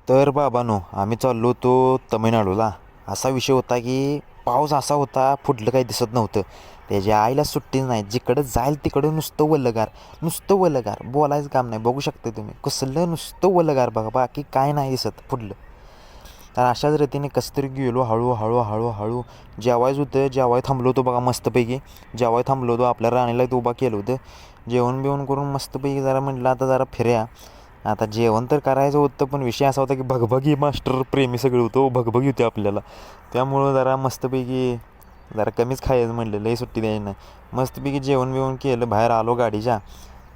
तर बाबांनो, आम्ही चाललो होतो तमिळनाडूला. असा विषय होता की पाऊस असा होता, फुटलं काही दिसत नव्हतं. त्याच्या आईला सुट्टी नाही. जिकडं जाईल तिकडं नुसतं वल्लगार, नुसतं वल्लगार, बोलायचं काम नाही. बघू शकता तुम्ही कसलं नुसतं वल्लगार बघा, बाकी काय नाही दिसत पुढलं. तर अशाच रीतीने कसं तरी गेलो हळू जेवायचं होतं. जेवाय थांबलो होतो बघा मस्तपैकी. जेवाय थांबलो होतो, आपल्या राणीला इथं उभा केलं होतं. जेवण बिवण करून मस्तपैकी जरा म्हटलं आता जरा फिर्या. आता जेवण तर करायचं होतं, पण विषय असा होता की भगभगी मास्टर प्रेमी सगळं होतं, भगभगी होती आपल्याला. त्यामुळं जरा मस्तपैकी जरा कमीच खायचं म्हटलं, लई सुट्टी द्यायची नाही. मस्तपैकी जेवण बिवण केलं, बाहेर आलो गाडीच्या.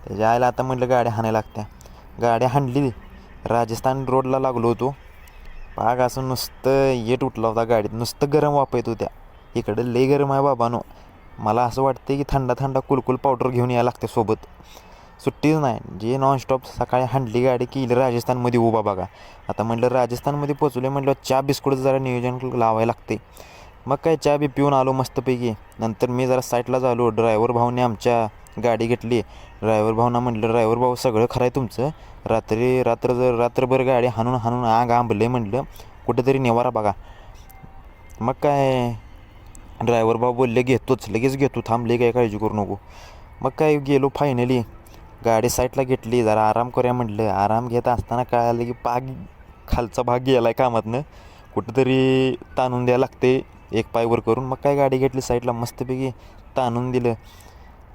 त्याच्या आयला आता म्हटलं गाड्या हाणायला लागत्या. गाड्या हाणली. राजस्थान रोडला लागलो होतो. पाग असं नुसतं येट उठला होता गाडीत, नुसतं गरम वाफ येत होत्या. इकडं लई गरम आहे बाबानो. मला असं वाटतं की थंडा थंडा कुलकुल पावडर घेऊन यायला लागते सोबत. सुट्टीच नाही. जे नॉनस्टॉप सकाळी हांडली गाडी केली राजस्थानमध्ये उभा बघा. आता म्हटलं राजस्थानमध्ये पोचले, म्हटलं चहा बिस्कुटचं जरा नियोजन लावायला लागते. मग काय चहा बी पिऊन आलो मस्तपैकी. नंतर मी जरा साईडला झालो. ड्रायव्हर भाऊने आमच्या गाडी घेतली. ड्रायव्हर भाऊना म्हटलं, ड्रायव्हर भाऊ सगळं खरं आहे तुमचं. रात्रभर गाडी हाणून हाणून आग आंबले म्हटलं, कुठेतरी निवारा बघा. मग काय ड्रायव्हर भाऊ बोलले घेतोच, लगेच घेतो, थांबले काय काळजी करू नको. मग काय गेलो फायनली. गाडी साईडला घेतली, जरा आराम करूया म्हटलं. आराम घेत असताना कळालं की खालचा भाग गेला आहे कामातनं. कुठंतरी ताणून द्यायला लागते एक पायवर करून. मग काय गाडी घेतली साईडला, मस्तपैकी ताणून दिलं.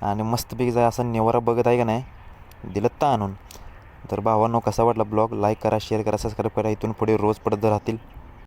आणि मस्तपैकी जरा असा निवारा बघत आहे का नाही, दिलं ताणून. तर भावांनो, कसा वाटला ब्लॉग, लाईक करा, शेअर करा, सबस्क्राईब करा. इथून पुढे रोज पडत राहतील.